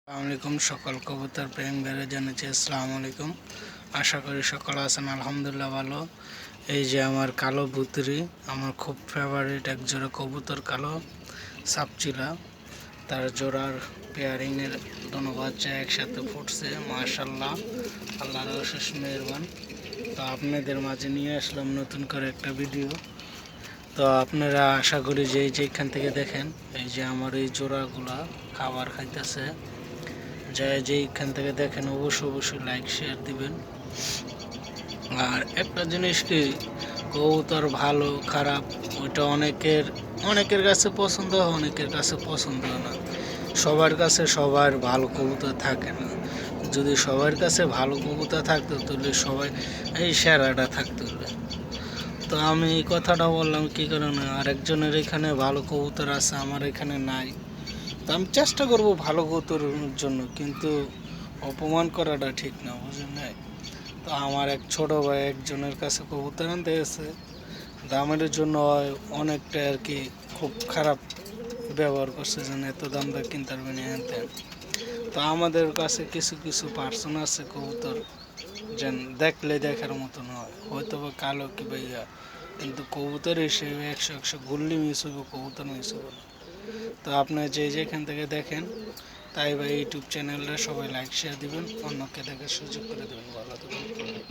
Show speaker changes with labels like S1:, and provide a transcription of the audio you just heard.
S1: আসসালামাইকুম সকল কবুতর প্রেম বেড়ে জানাচ্ছি আসসালামু আলাইকুম। আশা করি সকল আছেন আলহামদুলিল্লাহ ভালো। এই যে আমার কালো বুতরি, আমার খুব ফেভারিট এক জোড়া কবুতর কালো সাপচিলা, তার জোড়ার পেয়ারিংয়ের দোনো বাচ্চা একসাথে ফুটছে মাশাআল্লাহ, আল্লাহর অশেষ মেহেরবান। তো আপনাদের মাঝে নিয়ে আসলাম নতুন করে একটা ভিডিও। তো আপনারা আশা করি যেখান থেকে দেখেন, এই যে আমার এই জোড়াগুলা খাবার খাইতেছে, যেইখান থেকে দেখেন অবশ্যই লাইক শেয়ার দিবেন। আর একটা জিনিস কি, কবুতর ভালো খারাপ ওইটা অনেকের কাছে পছন্দ হয়, অনেকের কাছে পছন্দ হয় না। সবার কাছে সবার ভালো কবুতর থাকে না। যদি সবার কাছে ভালো কবুতর থাকতো তাহলে সবাই এই সেরাটা থাকতো। তো আমি এই কথাটা বললাম কি কারণে, আরেকজনের এখানে ভালো কবুতর আছে, আমার এখানে নাই। তো আমি চেষ্টা করব ভালো কবুতরের জন্য, কিন্তু অপমান করাটা ঠিক না, বুঝলেন না। তো আমার এক ছোট ভাই একজনের কাছে কবুতর আনতে গেছে, দামের জন্য অনেকটা আর কি খুব খারাপ ব্যবহার করছে, যেন এত দাম দা কিনতে পারবে না আনতে। তো আমাদের কাছে কিছু কিছু পার্সন আছে কবুতর যেন দেখলে দেখার মতো নয়, হয়তো বা কালো কি ভাইয়া, কিন্তু কবুতর হিসেবে 100 গুল্লি মিস হইব, কবুতর মিস হইব না। তো আপনার যেখান থেকে দেখেন, তাই ভাই ইউটিউব চ্যানেলটা সবাই লাইক শেয়ার দিবেন, অন্যকে দেখার সুযোগ করে দেবেন। ভালো থাকবেন।